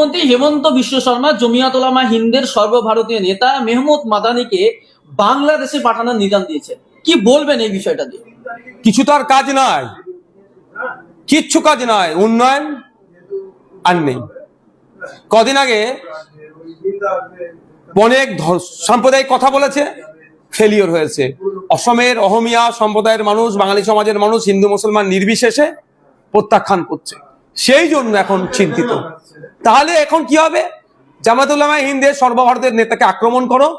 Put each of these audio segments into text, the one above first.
মন্ত্রী হেমন্ত বিশ্ব শর্মা জমিয়াত উলামা হিন্দের সর্বভারতীয় নেতা মেহমুদ মাদানিকে বাংলাদেশে পাঠানোর নিদান দিয়েছে। কি বলবেন এই বিষয়টা দিয়ে? কিছু তো আর কাজ নাই, কিচ্ছু কাজ নাই, উন্নয়ন আর নেই। কদিন আগে অনেক সাম্প্রদায়িক কথা বলেছে, ফেলিওর হয়েছে। অসমের অহমিয়া সম্প্রদায়ের মানুষ, বাঙালি সমাজের মানুষ, হিন্দু মুসলমান নির্বিশেষে প্রত্যাখ্যান করছে, সেই জন্য এখন চিন্তিত। তাহলে এখন কি হবে? জামায়াত উলামা হিন্দের সর্বভারতের নেতাকে আক্রমণ করো,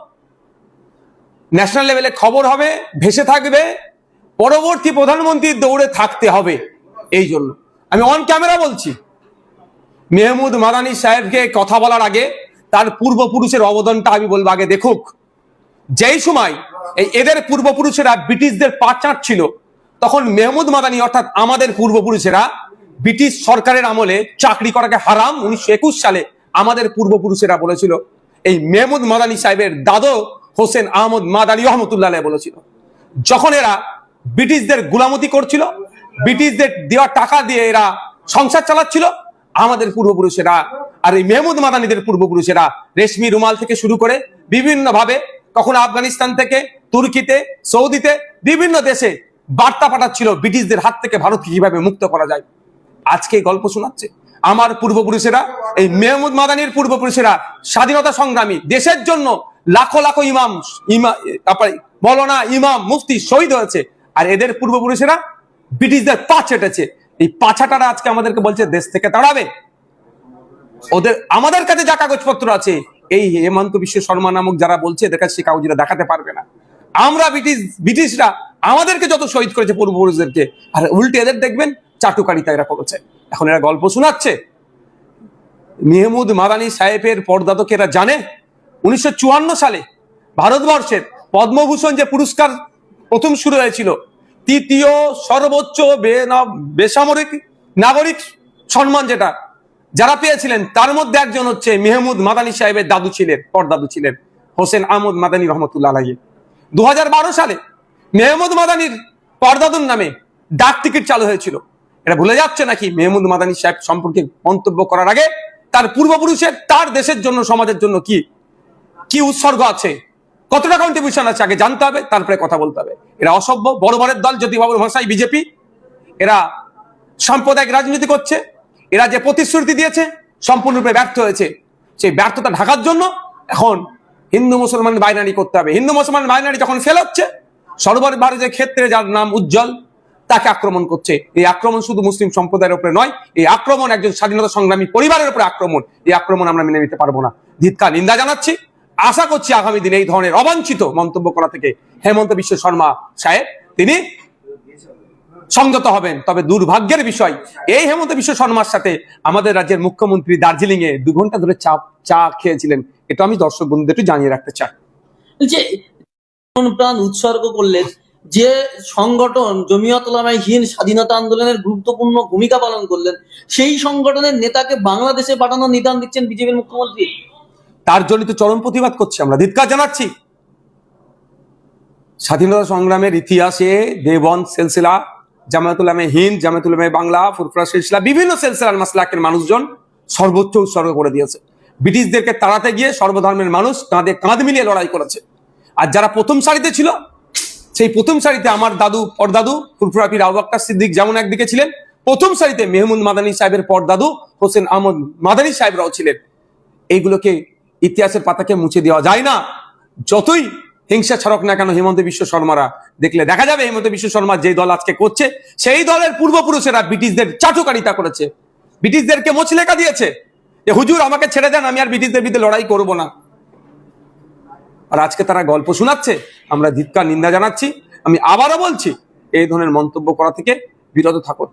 ন্যাশনাল লেভেলে খবর হবে, ভেসে থাকবে, পরবর্তী প্রধানমন্ত্রীর দৌড়ে থাকতে হবে। এই জন্য আমি অন ক্যামেরা বলছি, মেহমুদ মাদানি সাহেবকে কথা বলার আগে তার পূর্বপুরুষের অবদানটা আমি বলবো আগে দেখুক। যেই সময় এদের পূর্বপুরুষেরা ব্রিটিশদের পা চাটছিল, তখন মেহমুদ মাদানি অর্থাৎ আমাদের পূর্বপুরুষেরা ব্রিটিশ সরকারের আমলে চাকরি করাকে হারাম 1921 সালে আমাদের পূর্বপুরুষেরা বলেছিল। এই মেহমুদ মাদানি সাহেবের দাদু হোসেন আহমদ মাদানি রহমতুল্লাহ আলাইহি বলেছিল, যখন এরা ব্রিটিশদের গোলামতি করছিল, ব্রিটিশদের দেওয়া টাকা দিয়ে এরা সংসার চালাচ্ছিল, আমাদের পূর্বপুরুষেরা আর এই মেহমুদ মাদানিদের পূর্বপুরুষেরা রেশমি রুমাল থেকে শুরু করে বিভিন্ন ভাবে, কখনো আফগানিস্তান থেকে, তুর্কিতে, সৌদিতে, বিভিন্ন দেশে বার্তা পাঠাচ্ছিল ব্রিটিশদের হাত থেকে ভারতকে কিভাবে মুক্ত করা যায়। আজকে গল্প শোনাচ্ছে আমার পূর্বপুরুষেরা, এই মেহমুদ মাদানির পূর্বপুরুষেরা স্বাধীনতা সংগ্রামী, দেশের জন্য লাখো লাখো মৌলানা, ইমাম, মুফতি শহীদ হয়েছে, আর এদের পূর্বপুরুষেরা ব্রিটিশদের পা চেটেছে। এই পাছাটারা আজকে আমাদেরকে বলছে দেশ থেকে তাড়াবে। ওদের আমাদের কাছে যা কাগজপত্র আছে, এই হেমন্ত বিশ্ব শর্মা নামক যারা বলছে এদের কাছে সে কাগজরা দেখাতে পারবে না। আমরা ব্রিটিশরা আমাদেরকে যত শহীদ করেছে পূর্বপুরুষদেরকে, আর উল্টে এদের দেখবেন চাটুকারিতা এরা করেছে। এখন এরা গল্প শোনাচ্ছে। মেহমুদ মাদানি সাহেবের পরদাদাকে এরা জানে 1954 সালে ভারতবর্ষের পদ্মভূষণ যে পুরস্কার প্রথম শুরু হয়েছিল, তৃতীয় সর্বোচ্চ বেসামরিক নাগরিক সম্মান যেটা যারা পেয়েছিলেন, তার মধ্যে একজন হচ্ছে মেহমুদ মাদানি সাহেবের দাদু ছিলেন, পরদাদু ছিলেন হোসেন আহমদ মাদানি রহমতুল্লাহ আলাইহি। 2012 সালে মেহমুদ মাদানির পরদাদুর নামে ডাক টিকিট চালু হয়েছিল। এটা ভুলে যাচ্ছে নাকি? মেহমুদ মাদানি সাহেব সম্পর্কে মন্তব্য করার আগে তার পূর্বপুরুষের, তার দেশের জন্য, সমাজের জন্য কি কি উৎসর্গ আছে, কতটা কন্ট্রিবিউশন আছে আগে জানতে হবে, তারপরে কথা বলতে হবে। এরা অসভ্য, বড় বড়ের দল, জ্যোতিবাবুর ভাষায় বিজেপি। এরা সাম্প্রদায়িক রাজনীতি করছে। এরা যে প্রতিশ্রুতি দিয়েছে সম্পূর্ণরূপে ব্যর্থ হয়েছে। সেই ব্যর্থতা ঢাকার জন্য এখন হিন্দু মুসলমান বাইনারি করতে হবে। হিন্দু মুসলমান বাইনারি যখন ফেল হচ্ছে, সর্বভারতীয় ক্ষেত্রে যার নাম উজ্জ্বল, তাকে আক্রমণ করছে। এই আক্রমণ শুধু মুসলিম সম্প্রদায়ের উপরে নয়, এই আক্রমণ একজন স্বাধীনতা সংগ্রামী পরিবারের উপরে আক্রমণ। এই আক্রমণ আমরা মেনে নিতে পারবো না। ধিক্কার, নিন্দা জানাচ্ছি। আশা করছি আগামী দিনে এই ধরনের অবাঞ্ছিত মন্তব্য করা থেকে হেমন্ত বিশ্ব শর্মা সাহেব তিনি সংযত হবেন। তবে দুর্ভাগ্যের বিষয়, এই হেমন্ত বিশ্ব শর্মার সাথে আমাদের রাজ্যের মুখ্যমন্ত্রী দার্জিলিং এ 2 ঘন্টা ধরে চা খেয়েছিলেন। এটা আমি দর্শক বন্ধুদের একটু জানিয়ে রাখতে চাই। যে প্রাণ উৎসর্গ করলেন, যে সংগঠন জমিয়ত উলামা হিন্দ স্বাধীনতা আন্দোলনের গুরুত্বপূর্ণ ভূমিকা পালন করলেন, সেই সংগঠনের নেতাকে বাংলাদেশে পাঠানোর নিদান দিচ্ছেন বিজেপির মুখ্যমন্ত্রী। তার জন্য তো চরম প্রতিবাদ করছি, আমরা ধিক্কার জানাচ্ছি। স্বাধীনতা সংগ্রামের ইতিহাসে দেওবন্দ সিলসিলা, জামায়াত উলামা হিন্দ, জামায়াত উলামা বাংলা, ফুরফুরা সিলসিলা, বিভিন্ন সিলসিলার মাসলাকের মানুষজন সর্বোচ্চ উৎসর্গ করে দিয়েছে। ব্রিটিশদেরকে তাড়াতে গিয়ে সর্বধর্মের মানুষ কাঁধে কাঁধ মিলিয়ে লড়াই করেছে। আর যারা প্রথম সারিতে ছিল, সেই প্রথম সারিতে আমার দাদু, পরদাদু ফুরফুরা পীর আবু বকর সিদ্দিক যেমন একদিকে ছিলেন, প্রথম সারিতে মেহমুদ মাদানি সাহেবের পরদাদু হোসেন আহমদ মাদানি সাহেবরাও ছিলেন। এইগুলোকে ইতিহাসের পাতাকে মুছে দেওয়া যায় না। যতই হিংসা ছড়ক না কেন, হেমন্ত বিশ্ব শর্মারা দেখলে দেখা যাবে হেমন্ত বিশ্ব শর্মা যে দল আজকে করছে, সেই দলের পূর্বপুরুষেরা ব্রিটিশদের চাটুকারিতা করেছে, ব্রিটিশদেরকে মোচলেকা দিয়েছে যে হুজুর আমাকে ছেড়ে দেন, আমি আর ব্রিটিশদের বিরুদ্ধে লড়াই করব না। আর আজকে তারা গল্প শোনাচ্ছে, আমরা ধিক্কার, নিন্দা জানাচ্ছি। আমি আবারও বলছি, এই ধরনের মন্তব্য করা থেকে বিরত থাকুন।